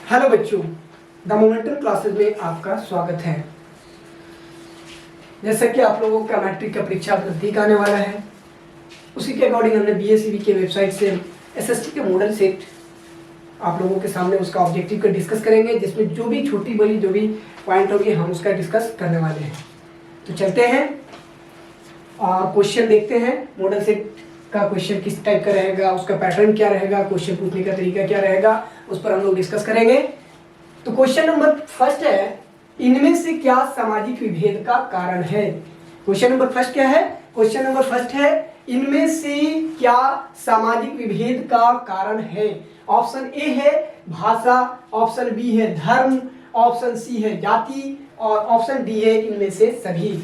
Hello बच्चों, the momentum classes में आपका स्वागत है। जैसा कि आप लोगों का मैट्रिक का परीक्षा नजदीक आने वाला है, उसी के अकॉर्डिंग हमने बीएसईबी के वेबसाइट से एसएसटी के मॉडल सेट आप लोगों के सामने उसका ऑब्जेक्टिव का डिस्कस करेंगे, जिसमें जो भी छोटी बड़ी जो भी पॉइंट होगी हम उसका डिस्कस करने वाले हैं। तो चलते हैं और क्वेश्चन देखते हैं। मॉडल सेट का क्वेश्चन किस टाइप का रहेगा, उसका पैटर्न क्या रहेगा, क्वेश्चन पूछने का तरीका क्या रहेगा, उस पर हम लोग डिस्कस करेंगे। तो क्वेश्चन नंबर फर्स्ट है, इनमें से क्या सामाजिक विभेद का कारण है। क्वेश्चन नंबर फर्स्ट क्या है? क्वेश्चन नंबर फर्स्ट है, इनमें से क्या सामाजिक विभेद का कारण है। ऑप्शन ए है भाषा, ऑप्शन बी है धर्म, ऑप्शन सी है जाति और ऑप्शन डी है इनमें से सभी।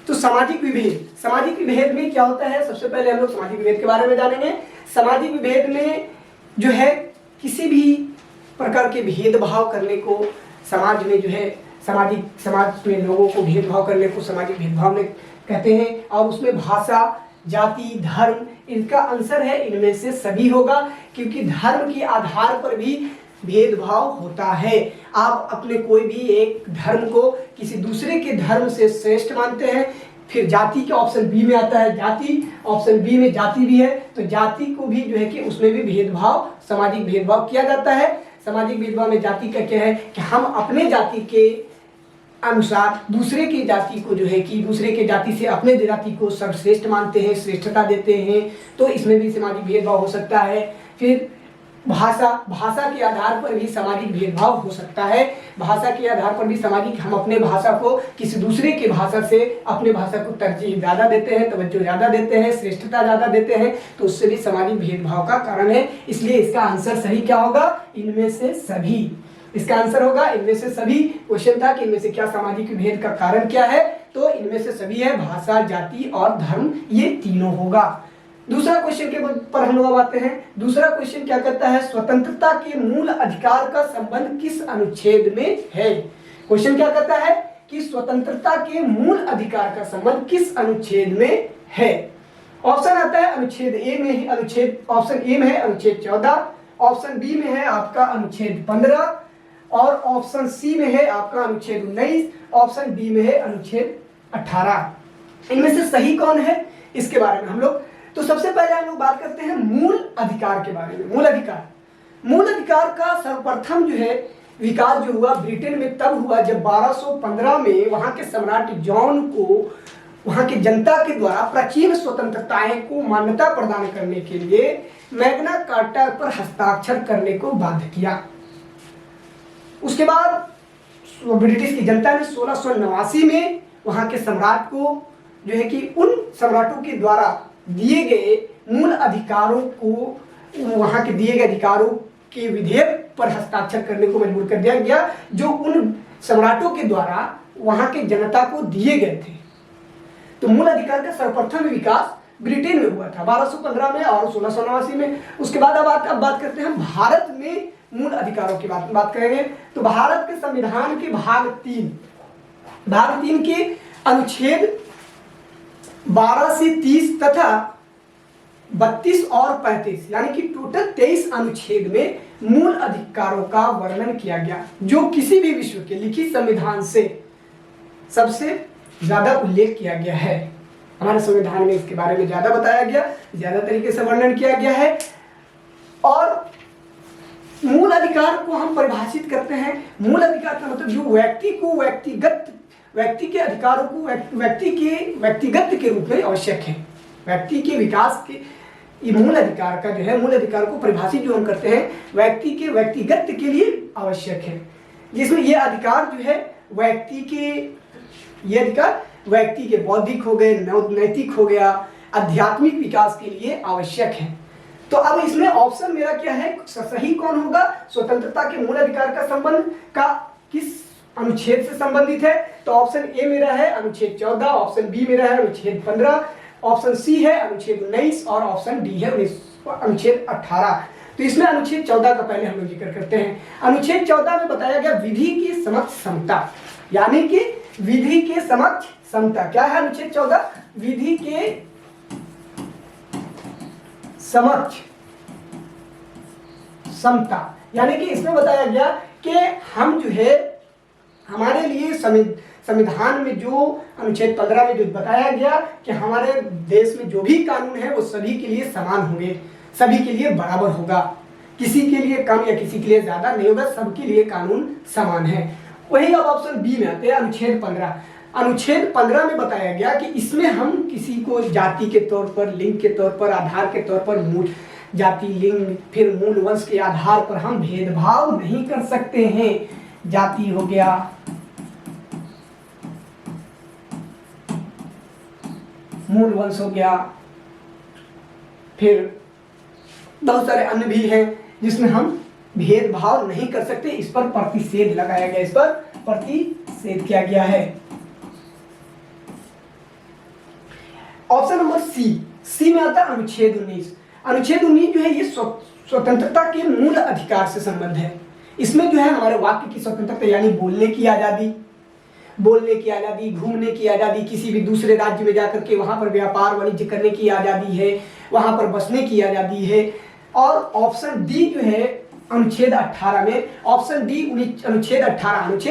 तो सामाजिक विभेद में क्या होता है? सबसे पहले हम लोग सामाजिक विभेद के बारे में जानेंगे। सामाजिक विभेद में जो है किसी भी प्रकार के भेदभाव करने को समाज में जो है समाज में लोगों को भेदभाव करने को सामाजिक भेदभाव में कहते हैं। और उसमें भाषा, जाति, धर्म, इनका आंसर है इनमें से सभी होगा, क्योंकि धर्म के आधार पर भी भेदभाव होता है। आप अपने कोई भी एक धर्म को किसी दूसरे के धर्म से श्रेष्ठ मानते हैं। फिर जाति के ऑप्शन बी में आता है जाति, ऑप्शन बी में जाति भी है, तो जाति को भी जो है कि उसमें भी भेदभाव, सामाजिक भेदभाव किया जाता है। सामाजिक भेदभाव में जाति का क्या है कि हम अपने जाति के अनुसार दूसरे की जाति को जो है कि दूसरे के जाति से अपने जाति को सर्वश्रेष्ठ मानते हैं, श्रेष्ठता देते हैं, तो इसमें भी सामाजिक भेदभाव हो सकता है। फिर भाषा के आधार पर भी सामाजिक भेदभाव हो सकता है। भाषा के आधार पर भी सामाजिक, हम अपने भाषा को किसी दूसरे की भाषा से अपने भाषा को तरजीह ज़्यादा देते हैं, तवज्जो ज़्यादा देते हैं, श्रेष्ठता ज़्यादा देते हैं, तो उससे भी सामाजिक भेदभाव का कारण है। इसलिए इसका आंसर सही क्या होगा? इनमें से सभी। इसका आंसर होगा इनमें से सभी। क्वेश्चन था कि इनमें से क्या सामाजिक भेद का कारण क्या है, तो इनमें से सभी है भाषा, जाति और धर्म, ये तीनों होगा। दूसरा क्वेश्चन के पर हम लोग आते हैं। दूसरा क्वेश्चन क्या कहता है? स्वतंत्रता के मूल अधिकार का संबंध किस अनुच्छेद में है। क्वेश्चन क्या कहता है कि स्वतंत्रता के मूल अधिकार का संबंध किस अनुच्छेद में है। ऑप्शन आता है अनुच्छेद ए में ही, ऑप्शन ए में है अनुच्छेद 14, ऑप्शन बी में है आपका अनुच्छेद 15 और ऑप्शन सी में है आपका अनुच्छेद 19, ऑप्शन डी में है अनुच्छेद 18। इनमें से सही कौन है, इसके बारे में हम लोग, तो सबसे पहले हम लोग बात करते हैं मूल अधिकार के बारे में। मूल अधिकार का सर्वप्रथम जो है विकास जो हुआ ब्रिटेन में तब हुआ जब 1215 में वहां के सम्राट जॉन को वहां की जनता के द्वारा प्राचीन स्वतंत्रताएं को मान्यता प्रदान करने के लिए मैग्ना कार्टा पर हस्ताक्षर करने को बाध्य किया। उसके बाद ब्रिटिश की जनता ने 1689 में वहां के सम्राट को जो है कि उन सम्राटों के द्वारा दिए गए मूल अधिकारों को, वहां के दिए गए अधिकारों के विधेयक पर हस्ताक्षर करने को मजबूर कर दिया गया, जो उन सम्राटों के द्वारा वहां के जनता को दिए गए थे। तो मूल अधिकार का सर्वप्रथम विकास ब्रिटेन में हुआ था 1215 में और 1689 में। उसके बाद अब बात करते हैं भारत में मूल अधिकारों की बात करेंगे। तो भारत के संविधान के भाग 3 के अनुच्छेद 12 से 30 तथा 32 और 35 यानी कि टोटल 23 अनुच्छेद में मूल अधिकारों का वर्णन किया गया, जो किसी भी विश्व के लिखित संविधान से सबसे ज्यादा उल्लेख किया गया है। हमारे संविधान में इसके बारे में ज्यादा बताया गया, ज्यादा तरीके से वर्णन किया गया है। और मूल अधिकार को हम परिभाषित करते हैं। मूल अधिकार का मतलब जो व्यक्ति के अधिकारों को व्यक्ति के व्यक्तिगत के रूप में आवश्यक है। व्यक्ति के विकास के ये मूल अधिकार का जो है, मूल अधिकार को परिभाषित जो हम करते हैं व्यक्ति के व्यक्तिगत के लिए आवश्यक है, जिसमें ये अधिकार जो है व्यक्ति के बौद्धिक हो गए, नैतिक हो गया, आध्यात्मिक विकास के लिए आवश्यक है। तो अब इसमें ऑप्शन मेरा क्या है, सही कौन होगा? स्वतंत्रता के मूल अधिकार का संबंध का किस अनुच्छेद से संबंधित है? तो ऑप्शन ए मेरा है अनुच्छेद 14, ऑप्शन बी मेरा है अनुच्छेद 15, ऑप्शन सी है अनुच्छेद 19 और ऑप्शन डी है अनुच्छेद 18। तो इसमें अनुच्छेद 14 का पहले हम लोग जिक्र करते हैं। अनुच्छेद 14 में बताया गया विधि की समक्ष समता, यानी कि विधि के समक्ष समता। क्या है अनुच्छेद 14? विधि के समक्ष समता, यानी कि इसमें बताया गया कि हम जो है हमारे लिए संविधान में जो अनुच्छेद 15 में जो बताया गया कि हमारे देश में जो भी कानून है वो सभी के लिए समान होंगे, सभी के लिए बराबर होगा, किसी के लिए कम या किसी के लिए ज्यादा नहीं होगा, सबके लिए कानून समान है। वही अब ऑप्शन बी में आते हैं अनुच्छेद 15। अनुच्छेद 15 में बताया गया कि इसमें हम किसी को जाति के तौर पर, लिंग के तौर पर, आधार के तौर पर, मूल जाति, लिंग, फिर मूल वंश के आधार पर हम भेदभाव नहीं कर सकते हैं। जाति हो गया, मूल वंश हो गया, फिर बहुत सारे अन्य भी हैं जिसमें हम भेदभाव नहीं कर सकते। इस पर प्रतिषेध लगाया गया, इस पर प्रतिषेध किया गया है। ऑप्शन नंबर सी में आता है अनुच्छेद 19। अनुच्छेद 19 जो है ये स्वतंत्रता के मूल अधिकार से संबंध है। इसमें जो है हमारे वाक्य की स्वतंत्रता यानी बोलने की आजादी, घूमने की आजादी, किसी भी दूसरे राज्य में जाकर के वहां पर व्यापार वाणिज्य करने की आजादी है, वहां पर बसने की आजादी है। और ऑप्शन डी जो है अनुच्छेद 18 में, ऑप्शन डी अनुच्छेद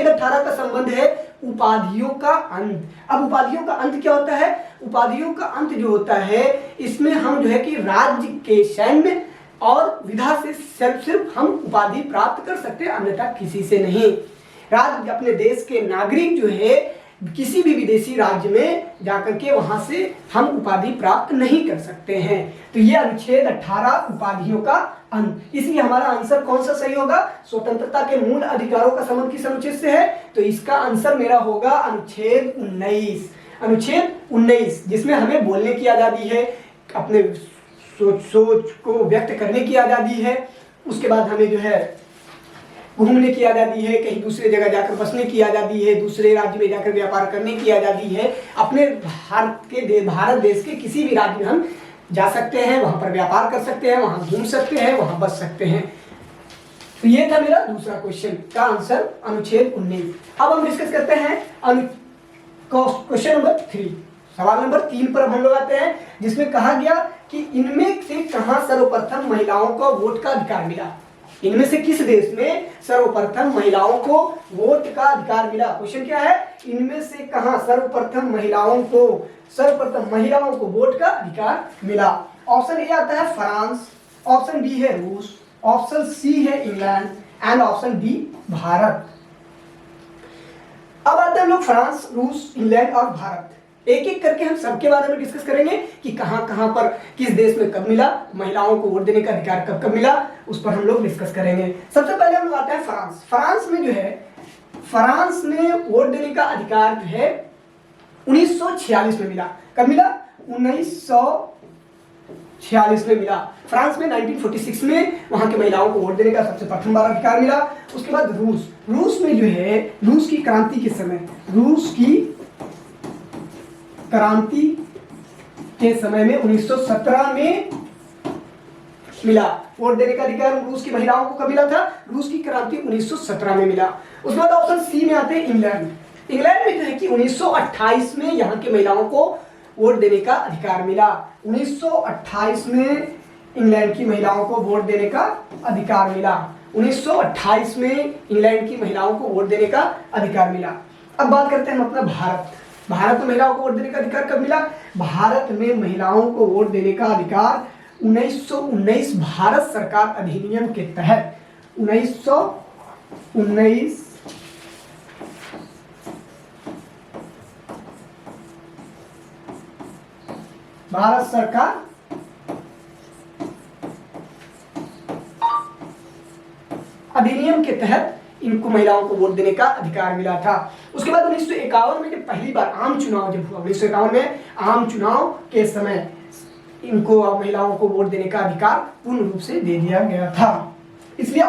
18 का संबंध है उपाधियों का अंत। अब उपाधियों का अंत क्या होता है? उपाधियों का अंत जो होता है इसमें हम जो है कि राज्य के सैन्य और विधा से सिर्फ हम उपाधि प्राप्त कर सकते हैं, अन्यथा किसी से नहीं। राज्य अपने देश के नागरिक जो है किसी भी विदेशी राज्य में जाकर के वहां से हम उपाधि प्राप्त नहीं कर सकते हैं। तो ये अनुच्छेद 18 उपाधियों का अंत। इसलिए हमारा आंसर कौन सा सही होगा? स्वतंत्रता के मूल अधिकारों का संबंध किस अनुच्छेद से है? तो इसका आंसर मेरा होगा अनुच्छेद 19। अनुच्छेद 19 जिसमें हमें बोलने की आजादी है, अपने सोच को व्यक्त करने की आजादी है, उसके बाद हमें जो है घूमने की आज़ादी है, कहीं दूसरे जगह जाकर बसने की आज़ादी है, दूसरे राज्य में जाकर व्यापार करने की आज़ादी है। अपने भारत देश के किसी भी राज्य में हम जा सकते हैं, वहां पर व्यापार कर सकते हैं, वहां घूम सकते हैं, वहां बस सकते हैं। तो ये था मेरा दूसरा क्वेश्चन का आंसर अनुच्छेद 19। अब हम डिस्कस करते हैं क्वेश्चन नंबर 3, सवाल नंबर 3 पर हम लोग आते हैं, जिसमें कहा गया कि इनमें से कहां सर्वप्रथम महिलाओं को वोट का अधिकार मिला? इनमें से किस देश में सर्वप्रथम महिलाओं को वोट का अधिकार मिला? क्वेश्चन क्या है? इनमें से कहां सर्वप्रथम महिलाओं को वोट का अधिकार मिला? ऑप्शन ए आता है फ्रांस, ऑप्शन बी है रूस, ऑप्शन सी है England and option D Bharat. अब आते हैं हम लोग फ्रांस, रूस, इंग्लैंड और भारत। एक एक करके हम सबके बारे में डिस्कस करेंगे कि कहां पर किस देश में कब मिला, महिलाओं को वोट देने का अधिकार कब मिला, उस पर हम लोग डिस्कस करेंगे। सबसे पहले हम लोग आते हैं फ्रांस। फ्रांस में जो है, फ्रांस में वोट देने का अधिकार जो है 1946 में मिला। कब मिला? 1946 में मिला। फ्रांस में 1946 में वहां के महिलाओं को वोट देने का सबसे प्रथम बार अधिकार मिला। उसके बाद रूस में जो है, रूस की क्रांति के समय, रूस की क्रांति के समय में 1917 में मिला वोट देने का अधिकार। रूस की महिलाओं को कब मिला था? रूस की क्रांति 1917 में मिला। उसके बाद ऑप्शन सी में आते हैं इंग्लैंड। इंग्लैंड में जो है कि 1928 में यहाँ के महिलाओं को वोट देने का अधिकार मिला। 1928 में इंग्लैंड की महिलाओं को वोट देने का अधिकार मिला। 1928 में इंग्लैंड की महिलाओं को वोट देने का अधिकार मिला। अब बात करते हैं हम अपना भारत। भारत में महिलाओं को वोट देने का अधिकार कब मिला? भारत में महिलाओं को वोट देने का अधिकार 1919 भारत सरकार अधिनियम के तहत 1919 भारत सरकार अधिनियम के तहत इनको महिलाओं को वोट देने का अधिकार मिला था। उसके बाद 1951 में जब पहली बार आम चुनाव जब हुआ, 1951 में आम चुनाव के समय इनको महिलाओं को वोट देने का अधिकार पूर्ण रूप से दे दिया गया था। इसलिए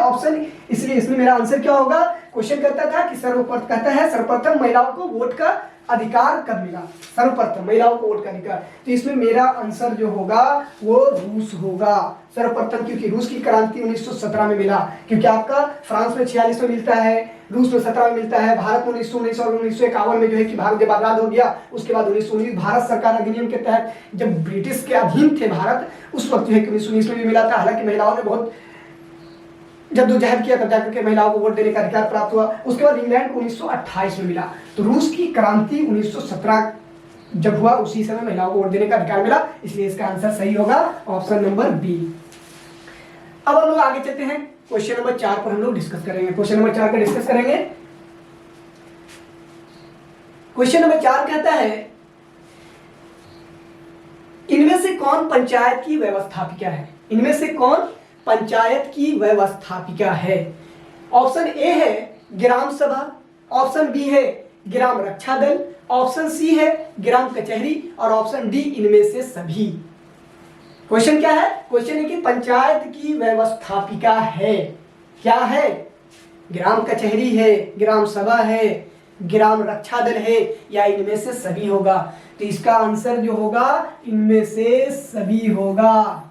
इसमें मेरा आंसर क्या होगा? क्वेश्चन कहता था कि सर्वप्रथम महिलाओं को वोट का अधिकार कब मिला? सर्वप्रथम महिलाओं को वोट का अधिकार, तो इसमें मेरा आंसर जो होगा वो रूस होगा सर्वप्रथम, क्योंकि रूस की क्रांति 1917 में मिला। क्योंकि आपका फ्रांस में 46 में मिलता है, रूस में 17 में मिलता है, भारत में 1919 और 1951 में जो है कि भारत जब आजाद हो गया उसके बाद 1919 भारत सरकार अधिनियम के तहत जब ब्रिटिश के अधीन थे भारत, उस वक्त जो है कि 1919 में भी मिला था। हालांकि महिलाओं ने बहुत जद्दोजहद किया तब जाकर के महिलाओं को वोट देने का अधिकार प्राप्त हुआ। उसके बाद इंग्लैंड को 1928 में मिला। तो रूस की क्रांति 1917 जब हुआ उसी समय महिलाओं को वोट देने का अधिकार मिला, इसलिए इसका आंसर सही होगा ऑप्शन नंबर बी। अब हम लोग आगे चलते हैं, क्वेश्चन नंबर 4 पर हम लोग डिस्कस करेंगे। क्वेश्चन नंबर 4 का डिस्कस करेंगे। क्वेश्चन नंबर 4 कहता है इनमें से कौन पंचायत की व्यवस्थापिका है? इनमें से कौन पंचायत की व्यवस्थापिका है? ऑप्शन ए है ग्राम सभा, ऑप्शन बी है ग्राम रक्षा दल, ऑप्शन सी है ग्राम कचहरी और ऑप्शन डी इनमें से सभी। क्वेश्चन क्या है? क्वेश्चन है कि पंचायत की व्यवस्थापिका है, क्या है? ग्राम कचहरी है, ग्राम सभा है, ग्राम रक्षा दल है या इनमें से सभी होगा? तो इसका आंसर जो होगा इनमें से सभी होगा।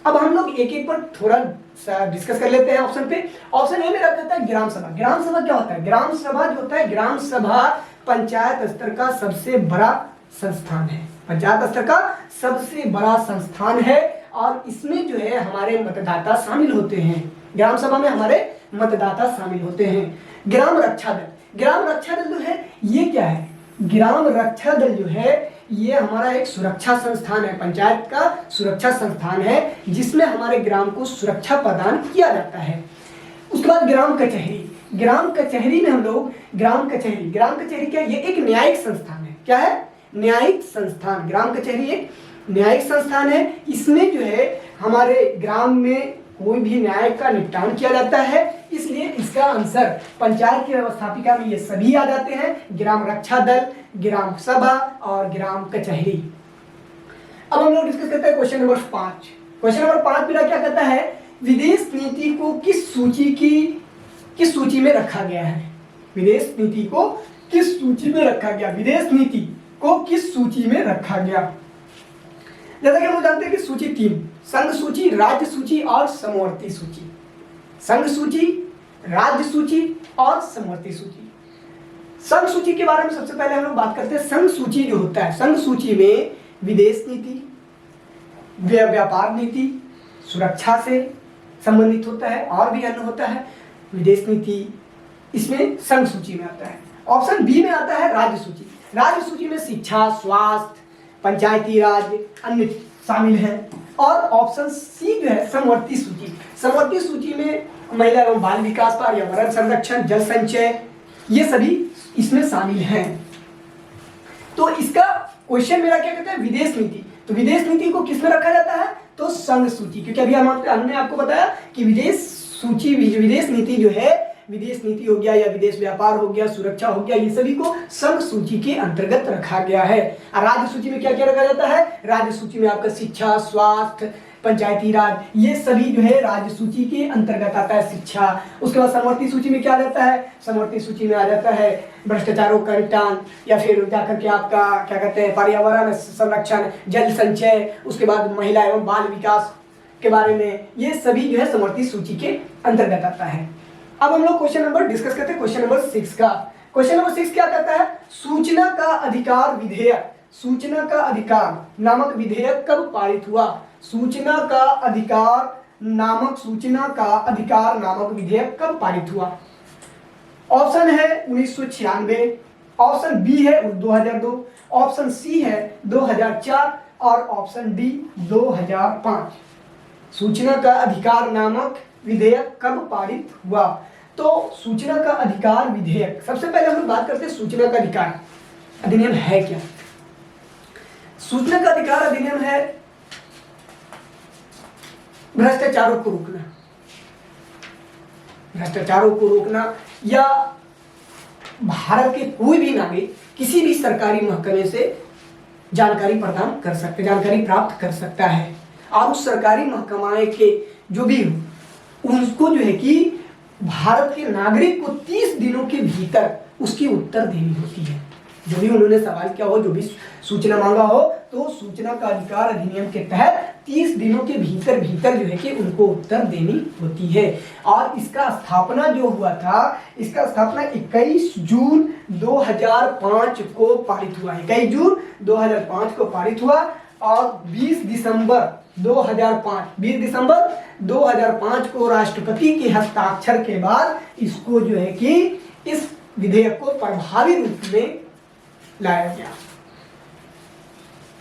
अब हम लोग एक एक पर थोड़ा सा डिस्कस कर लेते हैं ऑप्शन पे। ऑप्शन ए मेरा कहता है ग्राम सभा। ग्राम सभा क्या होता है? ग्राम सभा जो होता है, ग्राम सभा पंचायत स्तर का सबसे बड़ा संस्थान है। पंचायत स्तर का सबसे बड़ा संस्थान है और इसमें जो है हमारे मतदाता शामिल होते हैं। ग्राम सभा में हमारे मतदाता शामिल होते हैं। ग्राम रक्षा दल, ग्राम रक्षा दल जो है ये क्या है? ग्राम रक्षा दल जो है ये हमारा एक सुरक्षा संस्थान है, पंचायत का सुरक्षा संस्थान है जिसमें हमारे ग्राम को सुरक्षा प्रदान किया जाता है। उसके बाद ग्राम कचहरी, ग्राम कचहरी में हम लोग ग्राम कचहरी क्या? ये एक न्यायिक संस्थान है। क्या है? न्यायिक संस्थान। ग्राम कचहरी एक न्यायिक संस्थान है। इसमें जो है हमारे ग्राम में कोई भी न्याय का निपटान किया जाता है, इसलिए इसका आंसर पंचायत की व्यवस्थापिका में ये सभी आ जाते हैं, ग्राम रक्षा दल, ग्राम सभा और ग्राम कचहरी। अब हम लोग डिस्कस करते हैं क्वेश्चन नंबर 5। क्वेश्चन नंबर 5 मेरा क्या कहता है? विदेश नीति को किस सूची में रखा गया है? विदेश नीति को किस सूची में रखा गया? विदेश नीति को किस सूची में रखा गया? जैसा कि हम लोग जानते हैं कि सूची 3, संघ सूची, राज्य सूची और समवर्ती सूची। संघ सूची, राज्य सूची और समवर्ती सूची। संघ सूची के बारे में सबसे पहले हम लोग बात करते हैं। संघ सूची जो होता है, संघ सूची में विदेश नीति, व्यापार नीति, सुरक्षा से संबंधित होता है और भी अन्य होता है। विदेश नीति इसमें संघ सूची में आता है। ऑप्शन बी में आता है राज्य सूची। राज्य सूची में शिक्षा, स्वास्थ्य, पंचायती राज, अन्य शामिल हैं। और ऑप्शन सी जो है समवर्ती सूची। समवर्ती सूची में महिला एवं बाल विकास, पर्यावरण संरक्षण, जल संचय, ये सभी इसमें शामिल हैं। तो इसका क्वेश्चन मेरा क्या कहता है? विदेश नीति। तो विदेश नीति को किस में रखा जाता है? तो संघ सूची, क्योंकि अभी हमने आपको बताया कि विदेश सूची, विदेश नीति जो है, विदेश नीति हो गया या विदेश व्यापार हो गया, सुरक्षा हो गया, ये सभी को संघ सूची के अंतर्गत रखा गया है। और राज्य सूची में क्या क्या रखा जाता है? राज्य सूची में आपका शिक्षा, स्वास्थ्य, पंचायती राज, ये सभी जो है राज्य सूची के अंतर्गत आता है, शिक्षा। उसके बाद समवर्ती सूची में क्या आ जाता है? समवर्ती सूची में आ जाता है भ्रष्टाचारों का निपटान, या फिर जाकर के आपका क्या कहते हैं पर्यावरण संरक्षण, जल संचय, उसके बाद महिला एवं बाल विकास के बारे में, ये सभी जो है समवर्ती सूची के अंतर्गत आता है। अब हम लोग क्वेश्चन नंबर डिस्कस करते हैं, क्वेश्चन नंबर 6 का। क्वेश्चन नंबर 6 क्या कहता है? सूचना का अधिकार विधेयक, सूचना का अधिकार नामक विधेयक कब पारित हुआ? सूचना का अधिकार नामक विधेयक कब पारित हुआ? ऑप्शन है 1996, ऑप्शन बी है 2002, ऑप्शन सी है 2004 और ऑप्शन डी 2005। सूचना का अधिकार नामक विधेयक कब पारित हुआ? तो सूचना का अधिकार विधेयक, सबसे पहले हम बात करते हैं सूचना का अधिकार अधिनियम है क्या? सूचना का अधिकार अधिनियम है भ्रष्टाचारों को रोकना, भ्रष्टाचारों को रोकना, या भारत के कोई भी नागरिक किसी भी सरकारी महकमे से जानकारी प्रदान कर सकते, जानकारी प्राप्त कर सकता है। और उस सरकारी महकमे के जो भी उनको जो है कि भारत के नागरिक को 30 दिनों के भीतर उसकी उत्तर देनी होती है। जो भी उन्होंने सवाल किया हो, जो भी सूचना मांगा हो, तो सूचना का अधिकार अधिनियम के तहत 30 दिनों के भीतर जो है कि उनको उत्तर देनी होती है। और इसका स्थापना जो हुआ था, इसका स्थापना 21 जून 2005 को पारित हुआ। 21 जून 2005 को पारित हुआ और 20 दिसंबर 2005, 20 दिसंबर 2005 को राष्ट्रपति के हस्ताक्षर के बाद इसको जो है कि इस विधेयक को प्रभावी रूप में लाया गया।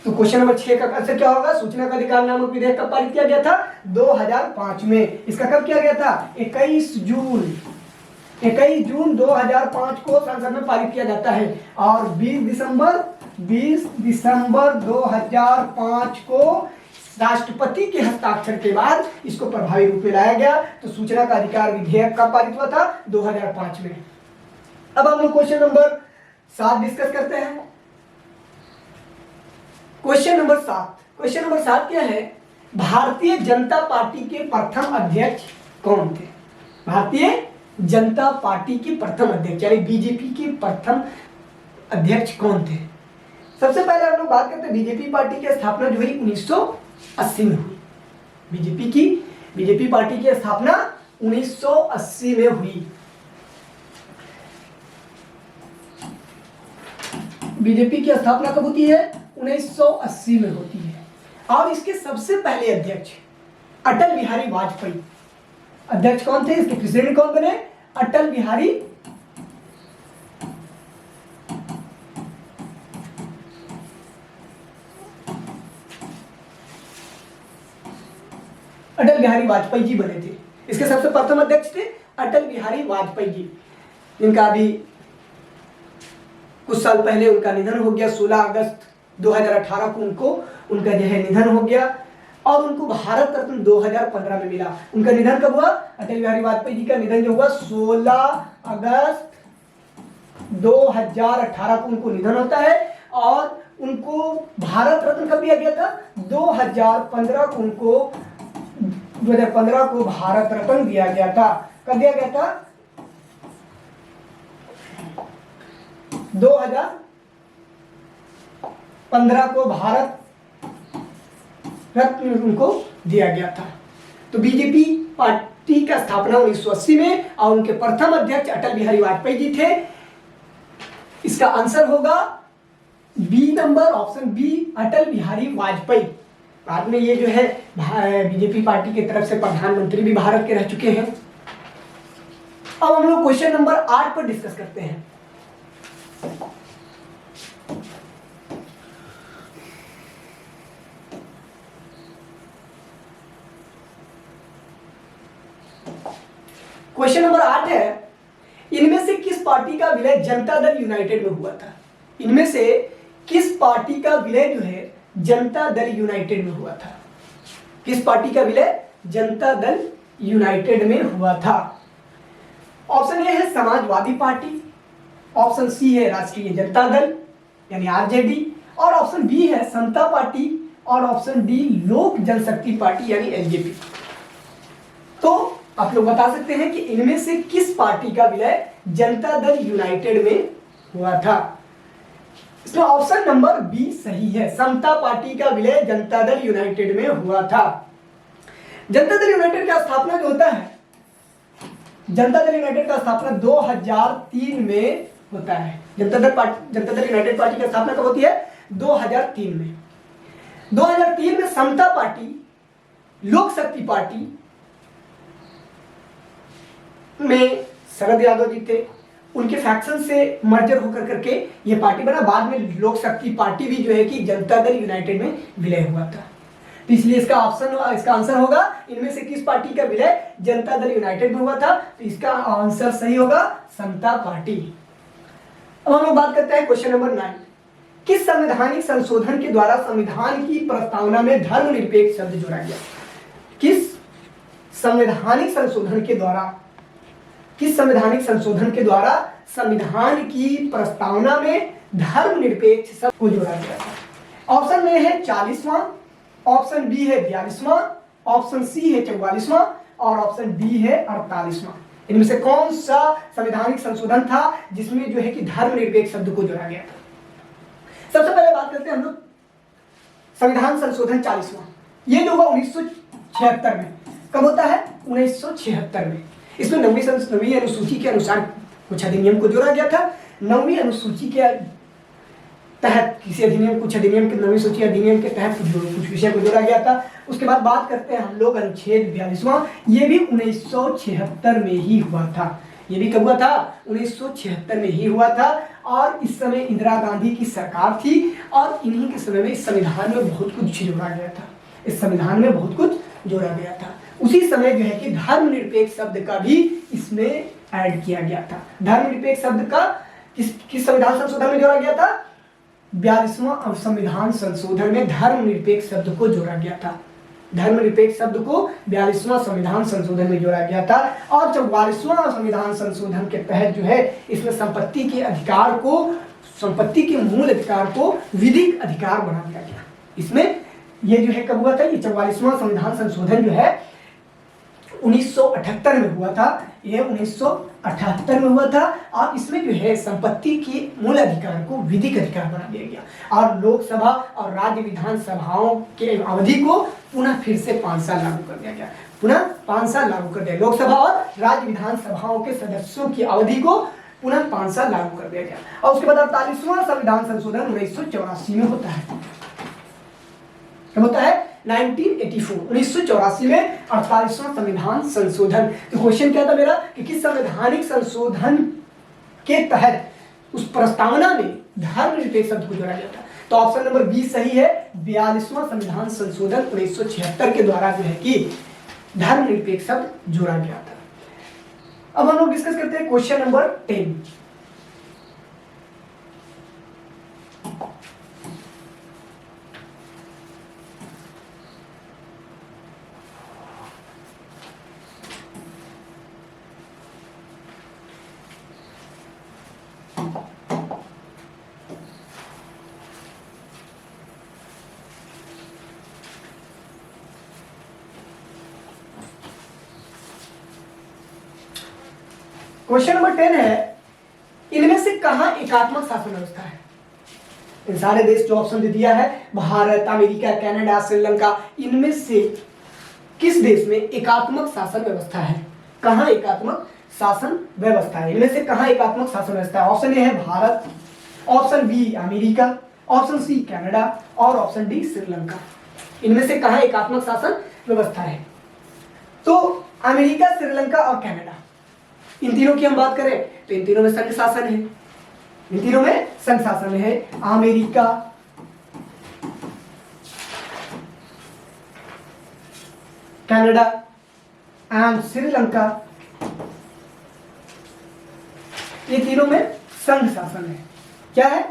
तो क्वेश्चन नंबर 6 का आंसर क्या होगा? सूचना का अधिकार नामक विधेयक कब पारित किया गया था? 2005 में। इसका कब किया गया था? 21 जून 2005 को संसद में पारित किया जाता है और 20 दिसंबर 2005 को राष्ट्रपति के हस्ताक्षर के बाद इसको प्रभावी रूप में लाया गया। तो सूचना का अधिकार विधेयक कब पारित हुआ था? 2005 में। अब हम लोग क्वेश्चन नंबर 7 डिस्कस करते हैं। क्वेश्चन नंबर 7 क्या है? भारतीय जनता पार्टी के प्रथम अध्यक्ष कौन थे? भारतीय जनता पार्टी के प्रथम अध्यक्ष यानी बीजेपी के प्रथम अध्यक्ष कौन थे? सबसे पहले हम लोग बात करते हैं बीजेपी पार्टी की स्थापना जो हुई 1980 में हुई। बीजेपी पार्टी की स्थापना 1980 में हुई। बीजेपी की स्थापना कब होती है? 1980 में होती है। और इसके सबसे पहले अध्यक्ष अटल बिहारी वाजपेयी अध्यक्ष कौन थे? इसके प्रेसिडेंट कौन बने? अटल बिहारी वाजपेयी जी बने थे। इसके सबसे प्रथम अध्यक्ष थे अटल बिहारी वाजपेयी जी, जिनका अभी कुछ साल पहले उनका निधन हो गया। 16 अगस्त 2018 को उनका जो है निधन हो गया और उनको भारत रत्न 2015 में मिला। उनका निधन कब हुआ? अटल बिहारी वाजपेयी जी का निधन जो हुआ 16 अगस्त 2018 को उनको निधन होता है और उनको भारत रत्न कब दिया गया था? 2015 को उनको 2015 को भारत रत्न दिया गया था। कब दिया गया था? 2015 को भारत रत्न उनको दिया गया था। तो बीजेपी पार्टी का स्थापना 1980 में और उनके प्रथम अध्यक्ष अटल बिहारी वाजपेयी जी थे। इसका आंसर होगा B number, option B, Atal Bihari Vajpayee. बाद में ये जो है बीजेपी पार्टी की तरफ से प्रधानमंत्री भी भारत के रह चुके हैं। अब हम लोग क्वेश्चन नंबर 8 पर डिस्कस करते हैं। क्वेश्चन नंबर 8 है, इनमें से किस पार्टी का विलय जनता दल यूनाइटेड में हुआ था? इनमें से किस पार्टी का विलय जो है जनता दल यूनाइटेड में हुआ था? किस पार्टी का विलय जनता दल यूनाइटेड में हुआ था? ऑप्शन ए है समाजवादी पार्टी, ऑप्शन सी है राष्ट्रीय जनता दल यानी आरजेडी, और ऑप्शन बी है समता पार्टी, और ऑप्शन डी लोक जनशक्ति पार्टी यानी एलजेपी। तो आप लोग बता सकते हैं कि इनमें से किस पार्टी का विलय जनता दल यूनाइटेड में हुआ था? इसमें ऑप्शन नंबर बी सही है, समता पार्टी का विलय जनता दल यूनाइटेड में हुआ था। जनता दल यूनाइटेड का स्थापना जो होता है, जनता दल यूनाइटेड का स्थापना 2003 में होता है। जनता दल यूनाइटेड पार्टी की स्थापना कब होती है? 2003 में। 2003 में समता पार्टी, लोक शक्ति पार्टी में शरद यादव जी थे, उनके फैक्शन से मर्जर होकर करके ये पार्टी बना। बाद में लोक शक्ति पार्टी भी जो है कि जनता दल यूनाइटेड में विलय हुआ था। तो इसलिए इसका आंसर होगा इनमें से किस पार्टी का विलय जनता दल यूनाइटेड में हुआ था? तो इसका आंसर सही होगा समता पार्टी। अब हम लोग बात करते हैं क्वेश्चन नंबर 9। किस संवैधानिक संशोधन के द्वारा संविधान की प्रस्तावना में धर्मनिरपेक्ष शब्द जोड़ा गया? किस संवैधानिक संशोधन के द्वारा संविधान की प्रस्तावना में धर्मनिरपेक्ष शब्द को जोड़ा गया था? ऑप्शन ए है 40वां, ऑप्शन बी है 42वां, ऑप्शन सी है 44वां और ऑप्शन डी है 48वां। इनमें से कौन सा संवैधानिक संशोधन था जिसमें जो है कि धर्मनिरपेक्ष शब्द को जोड़ा गया था? सबसे पहले बात करते हैं हम लोग संविधान संशोधन 40वां। ये जो हुआ 1976 में। कब होता है? 1976 में। इसमें 9वीं अनुसूची के अनुसार कुछ अधिनियम को जोड़ा गया था। 9वीं अनुसूची के तहत कुछ अधिनियम के 9वीं सूची अधिनियम के तहत कुछ इस विषय को जोड़ा गया था। उसके बाद बात करते हैं हम लोग अनुच्छेद 42वां, ये भी 1976 में ही हुआ था। ये भी कब हुआ था? 1976 में ही हुआ था। और इस समय इंदिरा गांधी की सरकार थी और इन्हीं के समय में इस संविधान में बहुत कुछ जोड़ा गया था। इस संविधान में बहुत कुछ जोड़ा गया था। उसी समय जो है कि धर्मनिरपेक्ष शब्द का भी इसमें ऐड किया गया था। धर्मनिरपेक्ष शब्द का किस संविधान संशोधन में जोड़ा गया था? 42वां संविधान संशोधन में धर्मनिरपेक्ष शब्द को जोड़ा गया था। धर्मनिरपेक्ष शब्द को 42वां संविधान संशोधन में जोड़ा गया था। और 44वां संविधान संशोधन के तहत जो है इसमें संपत्ति के अधिकार को, संपत्ति के मूल अधिकार को विधिक अधिकार बना दिया गया। इसमें ये जो है कब हुआ था? ये 44वां संविधान संशोधन जो है 1978 में हुआ था। ये 1978 में हुआ था और इसमें जो है संपत्ति के मूल अधिकार को विधिक अधिकार बना दिया गया और लोकसभा और राज्य विधानसभाओं के अवधि को पुनः फिर से 5 साल लागू कर दिया गया। पुनः 5 साल लागू कर दिया। लोकसभा और राज्य विधानसभाओं के सदस्यों की अवधि को पुनः 5 साल लागू कर दिया गया। और उसके बाद 48वां संविधान संशोधन 1984 में होता है। कब होता है? 1984 में 48वां संविधान संशोधन। तो क्वेश्चन क्या था मेरा कि किस संवैधानिक संशोधन के तहत उस प्रस्तावना में धर्मनिरपेक्ष शब्द को जोड़ा गया था? तो ऑप्शन नंबर बी सही है। 42वां संविधान संशोधन 1976 के द्वारा जो है कि धर्मनिरपेक्ष शब्द जोड़ा गया था। अब हम लोग डिस्कस करते हैं क्वेश्चन नंबर 10। क्वेश्चन नंबर 10 है, इनमें से कहां एकात्मक शासन व्यवस्था है? इन सारे देश जो ऑप्शन दे दिया है, भारत, अमेरिका, कनाडा, श्रीलंका, इनमें से किस देश में एकात्मक शासन व्यवस्था है? कहां एकात्मक शासन व्यवस्था है? इनमें से कहां एकात्मक शासन व्यवस्था है? ऑप्शन ए है Bharat, option B America, option C Canada और ऑप्शन डी श्रीलंका। इनमें से कहां एकात्मक शासन व्यवस्था है? तो अमेरिका, श्रीलंका और कनाडा, इन तीनों की हम बात करें तो इन तीनों में संघ शासन है। इन तीनों में संघ शासन है। अमेरिका, कनाडा एंड श्रीलंका, ये तीनों में संघ शासन है। क्या है?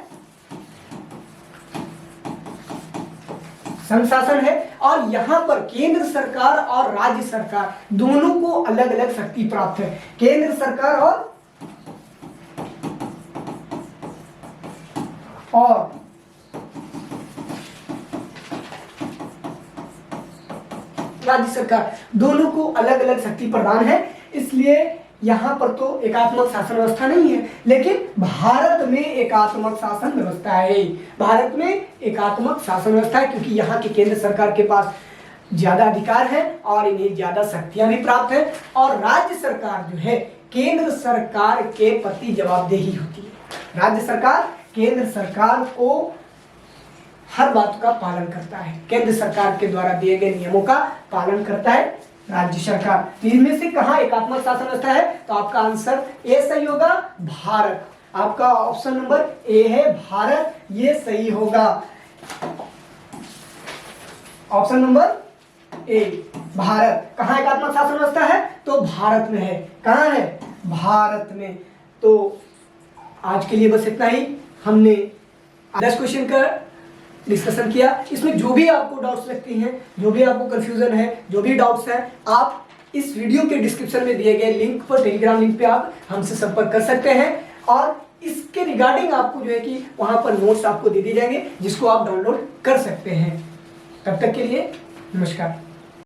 संघ शासन है। और यहां पर केंद्र सरकार और राज्य सरकार दोनों को अलग अलग शक्ति प्राप्त है। केंद्र सरकार और राज्य सरकार दोनों को अलग अलग शक्ति प्रदान है। इसलिए यहां पर तो एकात्मक शासन व्यवस्था नहीं है, लेकिन भारत में एकात्मक शासन व्यवस्था है। भारत में एकात्मक शासन व्यवस्था है क्योंकि यहाँ के केंद्र सरकार के पास ज्यादा अधिकार है और इन्हें ज्यादा शक्तियां भी प्राप्त है। और राज्य सरकार जो है केंद्र सरकार के प्रति जवाबदेही होती है। राज्य सरकार केंद्र सरकार को हर बात का पालन करता है। केंद्र सरकार के द्वारा दिए गए नियमों का पालन करता है राज्य सरकार। इनमें से कहां एकात्मक शासन व्यवस्था है? तो आपका आंसर ए सही होगा, भारत। आपका ऑप्शन नंबर ए है भारत, ये सही होगा। Option number A Bharat. कहां एकात्मक शासन व्यवस्था है? तो भारत में है। कहां है? भारत में। तो आज के लिए बस इतना ही। हमने 10 क्वेश्चन का डिस्कशन किया। इसमें जो भी आपको डाउट्स लगती हैं, जो भी आपको कंफ्यूजन है, जो भी डाउट्स हैं, आप इस वीडियो के डिस्क्रिप्शन में दिए गए लिंक पर, टेलीग्राम लिंक पे आप हमसे संपर्क कर सकते हैं और इसके रिगार्डिंग आपको जो है कि वहां पर नोट्स आपको दे दिए जाएंगे जिसको आप डाउनलोड कर सकते हैं। तब तक के लिए नमस्कार।